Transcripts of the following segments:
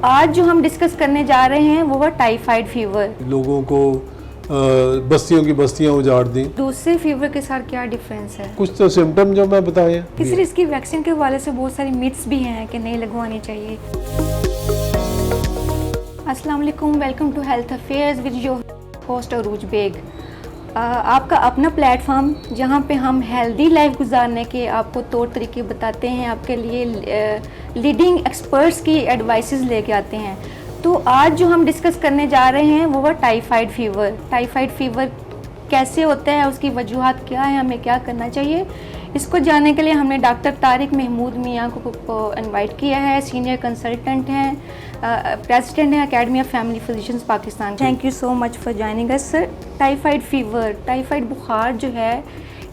आज जो हम डिस्कस करने जा रहे हैं वो है टाइफाइड फीवर। लोगों को बस्तियों की बस्तियां उजाड़ दी। दूसरे फीवर के साथ क्या डिफरेंस है? कुछ तो सिम्टम जो मैं बताए हैं। तीसरी इसकी वैक्सीन के हवाले से बहुत सारी मिथ्स भी हैं कि नहीं लगवानी चाहिए। अस्सलाम वालेकुम, welcome to health affairs with your host Arooj Baig. आपका अपना प्लेटफॉर्म जहां पे हम हेल्दी लाइफ गुजारने के आपको तौर तरीके बताते हैं, आपके लिए लीडिंग एक्सपर्ट्स की एडवाइसेस लेके आते हैं। तो आज जो हम डिस्कस करने जा रहे हैं वो है टाइफाइड फीवर। टाइफाइड फीवर कैसे होता है, उसकी वजूहात क्या है, हमें क्या करना चाहिए, इसको जानने के लिए हमने डॉक्टर तारिक महमूद मियाँ को इनवाइट किया है। सीनियर कंसल्टेंट हैं, प्रेसिडेंट हैं academy of family physicians Pakistan. Thank you so much for joining us sir. Typhoid fever, typhoid बुखार जो है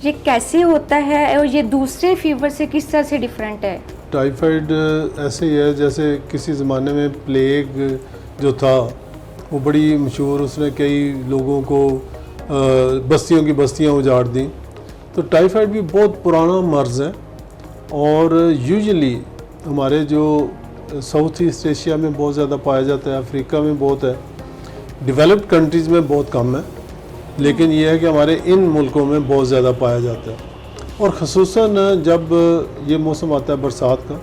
ये कैसे होता है और ये दूसरे फीवर से किस तरह से डिफरेंट है? टाइफाइड ऐसे ही है जैसे किसी ज़माने में प्लेग जो था वो बड़ी मशहूर, उसने कई लोगों को बस्तियों की बस्तियां उजाड़ दी। तो टाइफाइड भी बहुत पुराना मर्ज़ है और यूजुअली हमारे जो साउथ ईस्ट एशिया में बहुत ज़्यादा पाया जाता है, अफ्रीका में बहुत है, डेवलप्ड कंट्रीज़ में बहुत कम है, लेकिन यह है कि हमारे इन मुल्कों में बहुत ज़्यादा पाया जाता है। और ख़ुसूसन जब ये मौसम आता है बरसात का,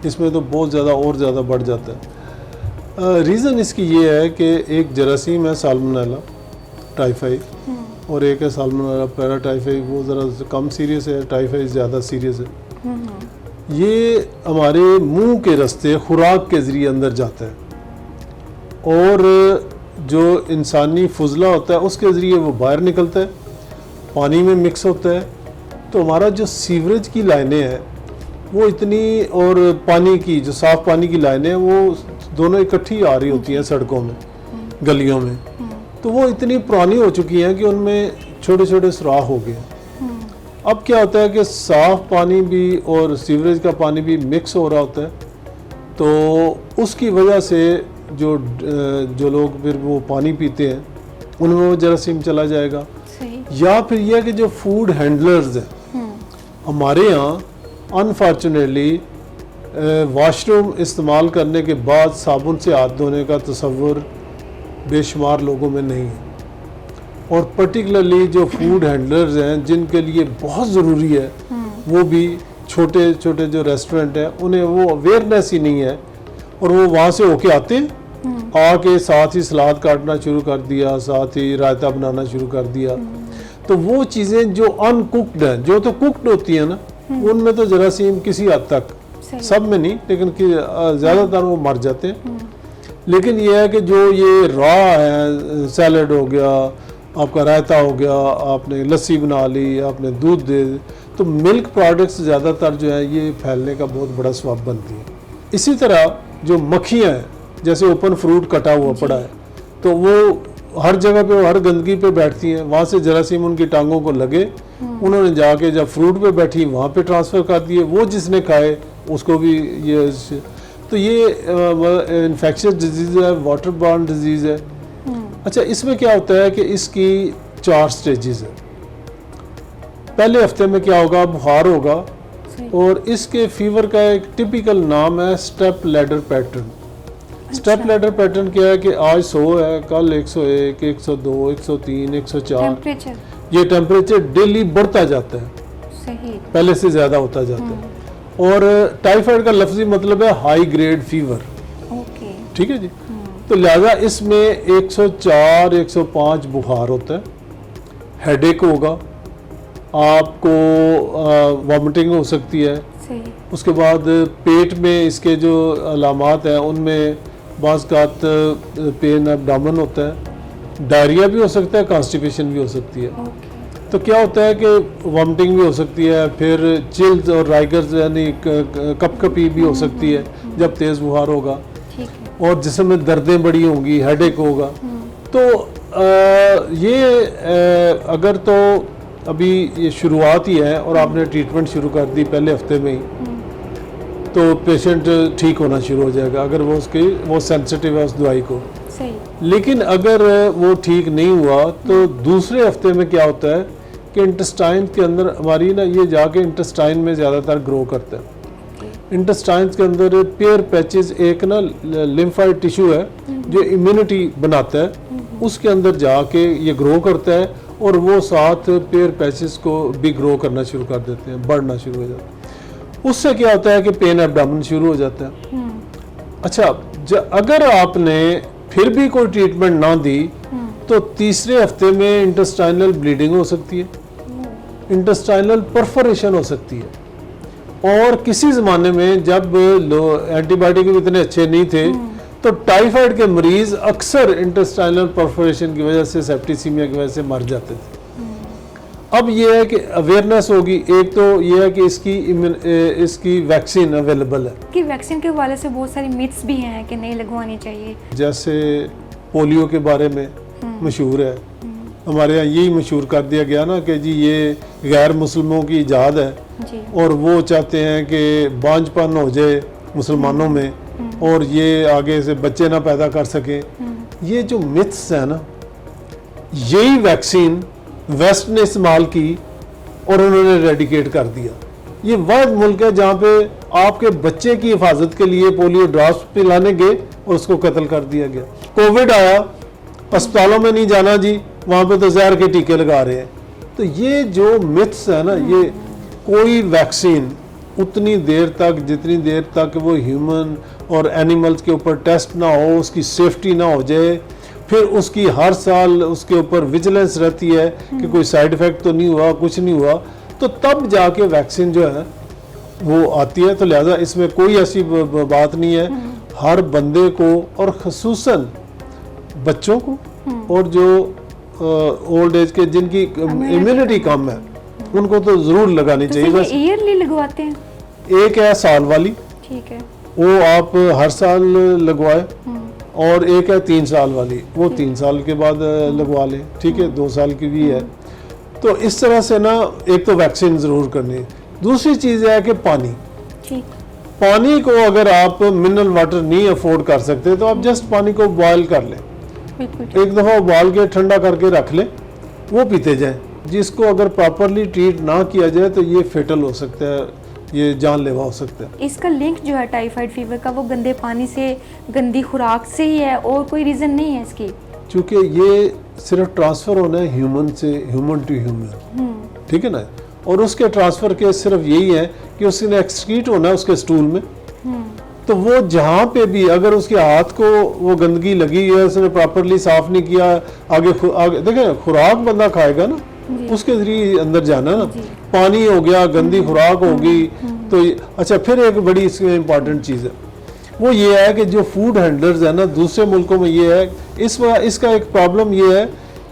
इसमें तो बहुत ज़्यादा और ज़्यादा बढ़ जाता है। रीज़न इसकी ये है कि एक जरासीम है साल्मोनेला टाइफाइड और एक है साल्मोनेला पैराटाइफाइड, वो ज़रा कम सीरियस है, टाइफाइड ज़्यादा सीरियस है। ये हमारे मुंह के रास्ते खुराक के ज़रिए अंदर जाता है और जो इंसानी फुजला होता है उसके ज़रिए वो बाहर निकलता है, पानी में मिक्स होता है। तो हमारा जो सीवरेज की लाइनें हैं वो इतनी, और पानी की जो साफ़ पानी की लाइनें हैं वो दोनों इकट्ठी आ रही होती हैं सड़कों में, गलियों में, तो वो इतनी पुरानी हो चुकी हैं कि उनमें छोटे छोटे सुराख हो गए। अब क्या होता है कि साफ़ पानी भी और सीवरेज का पानी भी मिक्स हो रहा होता है, तो उसकी वजह से जो लोग फिर वो पानी पीते हैं उनमें वो जरासीम चला जाएगा। या फिर यह कि जो फूड हैंडलर्स हैं हमारे यहाँ अनफॉर्चुनेटली वॉशरूम इस्तेमाल करने के बाद साबुन से हाथ धोने का तसव्वुर बेशुमार लोगों में नहीं है, और पर्टिकुलरली जो फूड हैंडलर्स हैं जिनके लिए बहुत ज़रूरी है, वो भी छोटे छोटे जो रेस्टोरेंट हैं उन्हें वो अवेयरनेस ही नहीं है, और वो वहाँ से होके आते हैं, आके साथ ही सलाद काटना शुरू कर दिया, साथ ही रायता बनाना शुरू कर दिया। तो वो चीज़ें जो अनकुक्ड हैं, जो तो कुक्ड होती है ना, उनमें तो जरासीम किसी हद तक, सब में नहीं लेकिन ज़्यादातर वो मर जाते हैं। लेकिन ये है कि जो ये रॉ है, सैलड हो गया, आपका रायता हो गया, आपने लस्सी बना ली, आपने दूध दे, तो मिल्क प्रोडक्ट्स ज़्यादातर जो है ये फैलने का बहुत बड़ा सबब बनती है। इसी तरह जो मक्खियाँ हैं, जैसे ओपन फ्रूट कटा हुआ पड़ा है, तो वो हर जगह पे, हर गंदगी पे बैठती हैं, वहाँ से जरासीम उनकी टांगों को लगे, उन्होंने जाके जब फ्रूट पे बैठी वहाँ पे ट्रांसफ़र कर दिए, वो जिसने खाए उसको भी ये, तो ये इन्फेक्शियस डिजीज़ है, वाटर बॉर्न डिजीज़ है। अच्छा, इसमें क्या होता है कि इसकी 4 स्टेजेस है। पहले हफ्ते में क्या होगा, बुखार होगा, और इसके फीवर का एक टिपिकल नाम है step ladder pattern. Step ladder pattern क्या है कि आज 100 है, कल 101, 102, 103, 104, ये टेम्परेचर डेली बढ़ता जाता है, सही, पहले से ज़्यादा होता जाता है। और टाइफाइड का लफ्जी मतलब है हाई ग्रेड फीवर, ठीक है जी। तो लिहाजा इसमें 104, 105 बुखार होता है, हेडेक होगा, आपको वॉमिटिंग हो सकती है, उसके बाद पेट में इसके जो अलामात हैं उनमें बाज़-औक़ात पेन एब्डोमेन होता है, डायरिया भी हो सकता है, कॉन्स्टिपेशन भी हो सकती है। तो क्या होता है कि वॉमिटिंग भी हो सकती है, फिर चिल्स और राइगर्स यानी कपकपी भी हो सकती है जब तेज़ बुखार होगा, और जिस्म में दर्दें बड़ी होंगी, हेडेक होगा। तो ये अगर तो अभी ये शुरुआत ही है और आपने ट्रीटमेंट शुरू कर दी पहले हफ्ते में ही, तो पेशेंट ठीक होना शुरू हो जाएगा अगर वो सेंसिटिव है उस दवाई को। सही। लेकिन अगर वो ठीक नहीं हुआ तो दूसरे हफ्ते में क्या होता है कि इंटेस्टाइन के अंदर हमारी ना ये जाके इंटेस्टाइन में ज़्यादातर ग्रो करता है। इंटेस्टाइन्स के अंदर पेयर पैचेस एक ना लिम्फाइड टिश्यू है जो इम्यूनिटी बनाता है, उसके अंदर जाके ये ग्रो करता है और वो साथ पेयर पैचेस को भी ग्रो करना शुरू कर देते हैं, बढ़ना शुरू हो जाता है। उससे क्या होता है कि पेन एब्डोमेन शुरू हो जाता है। अच्छा, अगर आपने फिर भी कोई ट्रीटमेंट ना दी तो तीसरे हफ्ते में इंटेस्टाइनल ब्लीडिंग हो सकती है, इंटेस्टाइनल परफोरेशन हो सकती है। और किसी ज़माने में जब एंटीबायोटिक भी इतने अच्छे नहीं थे तो टाइफाइड के मरीज अक्सर इंटेस्टाइनल परफोरेशन की वजह से, सेप्टिसीमिया की वजह से मर जाते थे। अब ये है कि अवेयरनेस होगी। एक तो ये है कि इसकी वैक्सीन अवेलेबल है कि वैक्सीन के हवाले से बहुत सारी मिथ्स भी हैं कि नहीं लगवानी चाहिए। जैसे पोलियो के बारे में मशहूर है, हमारे यहाँ यही मशहूर कर दिया गया ना कि जी ये गैर मुसलमानों की इजाद है जी। और वो चाहते हैं कि बांझपन हो जाए मुसलमानों में और ये आगे से बच्चे ना पैदा कर सकें। ये जो मिथ्स है ना, यही वैक्सीन वेस्ट ने इस्तेमाल की और उन्होंने रेडिकेट कर दिया। ये वाहिद मुल्क है जहाँ पे आपके बच्चे की हिफाजत के लिए पोलियो ड्रॉप्स पिलाने गए और उसको कत्ल कर दिया गया। कोविड आया, अस्पतालों में नहीं जाना जी, वहाँ पे तो जहर के टीके लगा रहे हैं। तो ये जो मिथ्स है ना, ये कोई वैक्सीन उतनी देर तक जितनी देर तक वो ह्यूमन और एनिमल्स के ऊपर टेस्ट ना हो, उसकी सेफ्टी ना हो जाए, फिर उसकी हर साल उसके ऊपर विजिलेंस रहती है कि कोई साइड इफेक्ट तो नहीं हुआ, कुछ नहीं हुआ, तो तब जाके वैक्सीन जो है वो आती है। तो लिहाजा इसमें कोई ऐसी बात नहीं है। हर बंदे को और खसूसन बच्चों को और जो ओल्ड एज के जिनकी इम्यूनिटी कम है उनको तो ज़रूर लगानी चाहिए। बस ईयरली लगवाते हैं? एक है साल वाली, ठीक है, वो आप हर साल लगवाए, और एक है 3 साल वाली, वो 3 साल के बाद लगवा लें, ठीक है, 2 साल की भी है। तो इस तरह से ना एक तो वैक्सीन ज़रूर करनी है। दूसरी चीज़ है कि पानी, पानी को अगर आप मिनरल वाटर नहीं अफोर्ड कर सकते तो आप जस्ट पानी को बॉयल कर लें, एक दफ़ा उबाल के ठंडा करके रख लें, वो पीते जाएं। जिसको अगर प्रॉपरली ट्रीट ना किया जाए तो ये फेटल हो सकता है, ये जानलेवा हो सकता है। इसका लिंक जो है टाइफाइड फीवर का वो गंदे पानी से, गंदी खुराक से ही है और कोई रीज़न नहीं है इसकी? क्योंकि ये सिर्फ ट्रांसफ़र होना है ह्यूमन से ह्यूमन टू ह्यूमन, ठीक है ना, और उसके ट्रांसफ़र के सिर्फ यही है कि उसने एक्सक्रीट होना है उसके स्टूल में। तो वो जहाँ पे भी अगर उसके हाथ को वो गंदगी लगी है, उसने प्रॉपरली साफ़ नहीं किया, आगे देखें खुराक बंदा खाएगा ना, उसके जरिए अंदर जाना ना, पानी हो गया, गंदी खुराक होगी तो अच्छा। फिर एक बड़ी इसमें इम्पॉर्टेंट चीज़ है, वो ये है कि जो फूड हैंडलर्स है ना दूसरे मुल्कों में, ये है इसका एक प्रॉब्लम ये है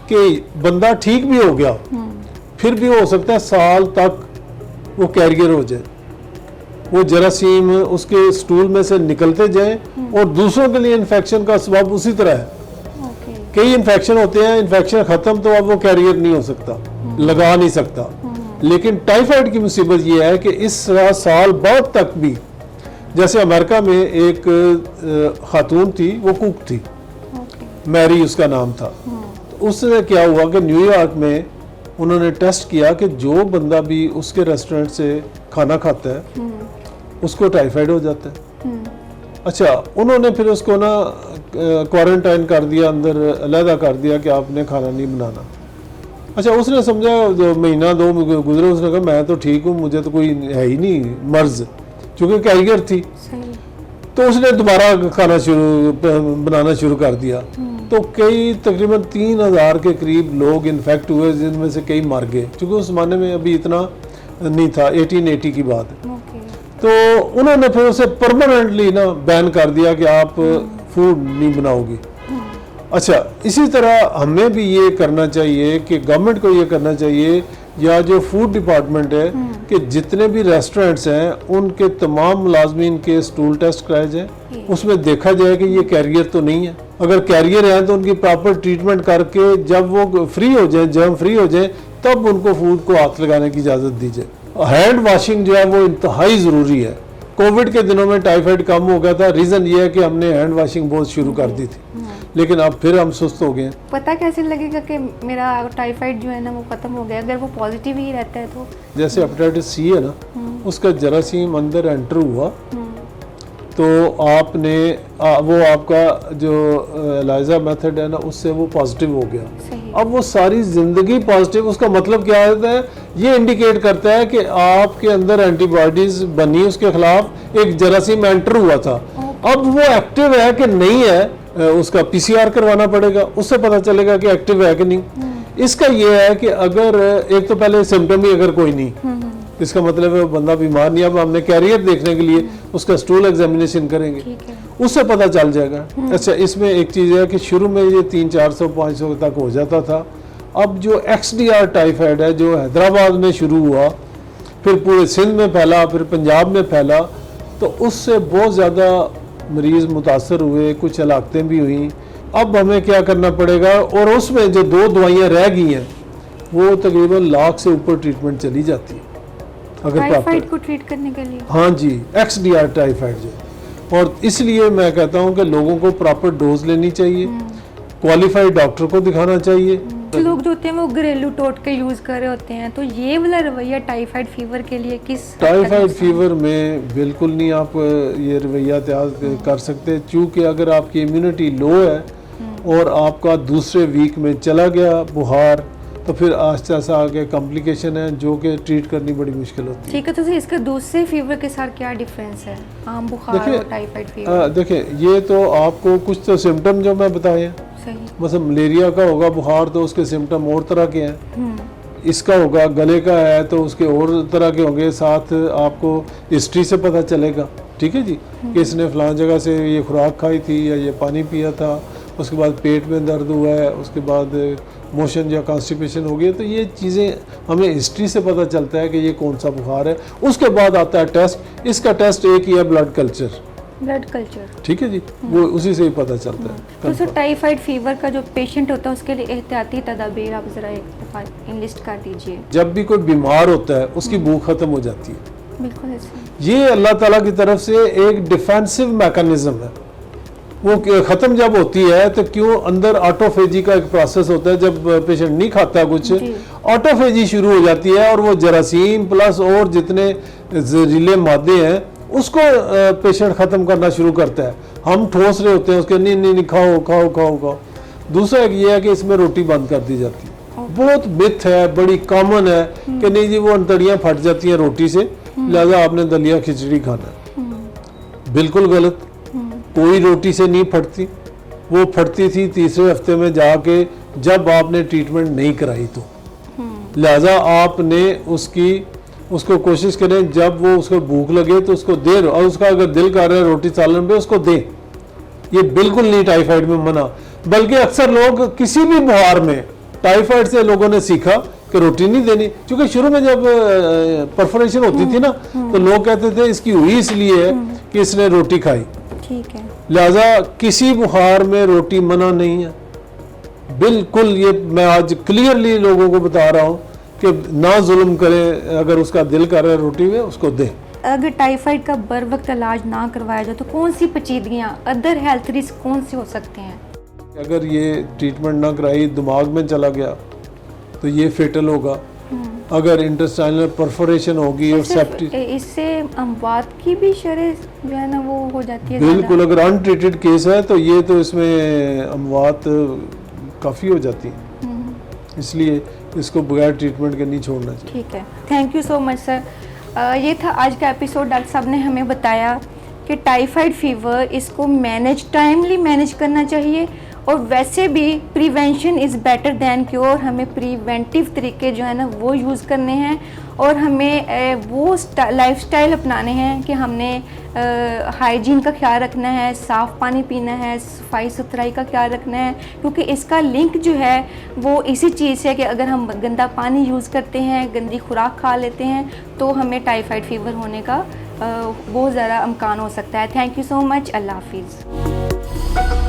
कि बंदा ठीक भी हो गया फिर भी हो सकता है साल तक वो कैरियर हो जाए, वो जरासीम उसके स्टूल में से निकलते जाएं और दूसरों के लिए इन्फेक्शन का सबब उसी तरह है। कई इन्फेक्शन होते हैं, इन्फेक्शन खत्म तो अब वो कैरियर नहीं हो सकता, लगा नहीं सकता। लेकिन टाइफाइड की मुसीबत ये है कि इस साल बाद तक भी, जैसे अमेरिका में एक खातून थी, वो कुक थी, मैरी उसका नाम था, तो उससे क्या हुआ कि न्यूयॉर्क में उन्होंने टेस्ट किया कि जो बंदा भी उसके रेस्टोरेंट से खाना खाता है उसको टाइफाइड हो जाता है। अच्छा, उन्होंने फिर उसको ना क्वारंटाइन कर दिया, अंदर अलहदा कर दिया कि आपने खाना नहीं बनाना। अच्छा, उसने समझा, जो महीना 2 गुजरे, उसने कहा मैं तो ठीक हूँ, मुझे तो कोई है ही नहीं मर्ज, क्योंकि कैरियर थी। तो उसने दोबारा खाना बनाना शुरू कर दिया। तो कई तकरीबन 3000 के करीब लोग इन्फेक्ट हुए, जिनमें से कई मर गए, क्योंकि उस ज़माने में अभी इतना नहीं था, 1880 की बात है। तो उन्होंने फिर उसे परमानेंटली ना बैन कर दिया कि आप फूड नहीं बनाओगी। अच्छा, इसी तरह हमें भी ये करना चाहिए कि गवर्नमेंट को ये करना चाहिए, या जो फूड डिपार्टमेंट है, कि जितने भी रेस्टोरेंट्स हैं उनके तमाम मुलाजमीन के स्टूल टेस्ट कराए जाए, उसमें देखा जाए कि ये कैरियर तो नहीं है। अगर कैरियर है तो उनकी प्रॉपर ट्रीटमेंट करके जब वो फ्री हो जाए, जर्म फ्री हो जाए, तब उनको फूड को हाथ लगाने की इजाज़त दी जाए। हैंड वाशिंग जो है वो इंतहाई ज़रूरी है। कोविड के दिनों में टाइफाइड कम हो गया था, रीज़न ये है कि हमने हैंड वॉशिंग बहुत शुरू कर दी थी, लेकिन अब फिर हम सुस्त हो गए। पता कैसे लगेगा कि मेरा टाइफाइड जो है ना वो ख़त्म हो गया, अगर वो पॉजिटिव ही रहता है तो? जैसे हेपेटाइटिस सी है ना, उसका जरासीम अंदर एंटर हुआ तो आपने वो आपका जो एलाइजा मेथड है ना, उससे वो पॉजिटिव हो गया। अब वो सारी ज़िंदगी पॉजिटिव, उसका मतलब क्या होता है? ये इंडिकेट करता है कि आपके अंदर एंटीबॉडीज़ बनी, उसके खिलाफ एक जरासीम एंटर हुआ था। अब वो एक्टिव है कि नहीं है, उसका पीसीआर करवाना पड़ेगा, उससे पता चलेगा कि एक्टिव है कि नहीं। इसका ये है कि अगर एक तो पहले सिम्टम ही अगर कोई नहीं, इसका मतलब है बंदा बीमार नहीं। अब हमने कैरियर देखने के लिए उसका स्टूल एग्जामिनेशन करेंगे, उससे पता चल जाएगा। अच्छा, इसमें एक चीज़ है कि शुरू में ये 300-400-500 तक हो जाता था। अब जो XDR टाइफाइड है, जो हैदराबाद में शुरू हुआ, फिर पूरे सिंध में फैला, फिर पंजाब में फैला, तो उससे बहुत ज़्यादा मरीज़ मुतासर हुए, कुछ हलाकतें भी हुई। अब हमें क्या करना पड़ेगा, और उसमें जो 2 दवाइयाँ रह गई हैं वो तकरीबन लाख से ऊपर ट्रीटमेंट चली जाती है अगर टाइफाइड को ट्रीट करने के लिए। हाँ जी, XDR टाइफाइड जो, और इसलिए मैं कहता हूँ कि लोगों को प्रॉपर डोज लेनी चाहिए, क्वालिफाइड डॉक्टर को दिखाना चाहिए। लोग जो होते हैं वो घरेलू टोटके यूज कर रहे होते हैं, तो ये वाला रवैया टाइफाइड फीवर के लिए किस? टाइफाइड फीवर में बिल्कुल नहीं आप ये रवैया तैयार कर सकते, क्योंकि अगर आपकी इम्यूनिटी लो है और आपका दूसरे वीक में चला गया बुखार, तो फिर आस्ते आस्ते आगे कॉम्प्लिकेशन है जो कि ट्रीट करनी बड़ी मुश्किल होती है। ठीक है, तो इसके दूसरे फीवर के साथ क्या डिफरेंस है, आम बुखार और टाइफाइड फीवर? देखिए, ये तो आपको कुछ तो सिम्टम जो मैं बताए हैं, मतलब मलेरिया का होगा बुखार तो उसके सिम्टम और तरह के हैं, इसका होगा गले का है तो उसके और तरह के होंगे, साथ आपको हिस्ट्री से पता चलेगा, ठीक है जी, कि इसने फलां जगह से ये खुराक खाई थी या ये पानी पिया था, उसके बाद पेट में दर्द हुआ है, उसके बाद मोशन या कॉन्स्टिपेशन हो गया, तो ये चीज़ें हमें हिस्ट्री से पता चलता है कि ये कौन सा बुखार है। उसके बाद आता है टेस्ट, इसका टेस्ट एक ही है, ब्लड कल्चर, ठीक है जी, वो उसी से ही पता चलता है। तो सर, टाइफाइड फीवर का जो पेशेंट होता है उसके लिए एहतियाती तदाबीर आप जरा एक लिस्ट कर दीजिए। जब भी कोई बीमार होता है उसकी भूख खत्म हो जाती है, बिल्कुल ऐसे। ये अल्लाह ताला की तरफ से एक डिफेंसिव मैकेनिज्म है, वो ख़त्म जब होती है तो क्यों अंदर ऑटोफेजी का एक प्रोसेस होता है, जब पेशेंट नहीं खाता कुछ ऑटोफेजी शुरू हो जाती है और वो जरासीम प्लस और जितने जहरीले मादे हैं उसको पेशेंट ख़त्म करना शुरू करता है। हम ठोस रहे होते हैं उसके, नहीं खाओ खाओ खाओ खाओ। दूसरा एक ये है कि इसमें रोटी बंद कर दी जाती है, बहुत मिथ है, बड़ी कॉमन है कि नहीं जी वो अंतड़ियाँ फट जाती हैं रोटी से, लिहाजा आपने दलिया खिचड़ी खाना है। बिल्कुल गलत, कोई रोटी से नहीं फटती, वो फटती थी तीसरे हफ्ते में जाके जब आपने ट्रीटमेंट नहीं कराई तो। लिहाजा आपने उसको कोशिश करें जब वो उसको भूख लगे तो उसको दे, और उसका अगर दिल कर रहा है रोटी सालन पे उसको दें। ये बिल्कुल नहीं टाइफाइड में मना, बल्कि अक्सर लोग किसी भी बुखार में टाइफाइड से लोगों ने सीखा कि रोटी नहीं देनी, क्योंकि शुरू में जब परफोरेशन होती थी ना तो लोग कहते थे इसकी हुई इसलिए है कि इसने रोटी खाई। ठीक है, लिहाजा किसी बुखार में रोटी मना नहीं है, बिल्कुल। ये मैं आज क्लियरली लोगों को बता रहा हूँ कि ना जुल्म करें, अगर उसका दिल कर रहा है रोटी में उसको दें। अगर टाइफाइड का बर वक्त इलाज ना करवाया जाए तो कौन सी पेचीदगियाँ, अदर हेल्थ रिस्क कौन से हो सकते हैं? अगर ये ट्रीटमेंट ना कराई, दिमाग में चला गया तो ये फेटल होगा। अगर इंटेस्टाइनल परफोरेशन होगी और सेप्टिक, इससे अमवात की भी शरह जो है ना वो हो जाती है। बिल्कुल, अगर अनट्रीटेड केस है तो ये तो इसमें अमवात काफ़ी हो जाती है, इसलिए इसको बगैर ट्रीटमेंट के नहीं छोड़ना चाहिए। ठीक है, thank you so much sir. ये था आज का एपिसोड। डॉक्टर साहब ने हमें बताया कि टाइफाइड फीवर इसको टाइमली मैनेज करना चाहिए, और वैसे भी prevention is better than cure. हमें प्रिवेंटिव तरीके जो है ना वो यूज़ करने हैं, और हमें वो लाइफस्टाइल अपनाने हैं कि हमने हाइजीन का ख्याल रखना है, साफ़ पानी पीना है, सफाई सुथराई का ख्याल रखना है, क्योंकि इसका लिंक जो है वो इसी चीज़ से कि अगर हम गंदा पानी यूज़ करते हैं, गंदी खुराक खा लेते हैं, तो हमें टाइफाइड फीवर होने का बहुत ज़्यादा इम्कान हो सकता है। Thank you so much. अल्लाह हाफिज़।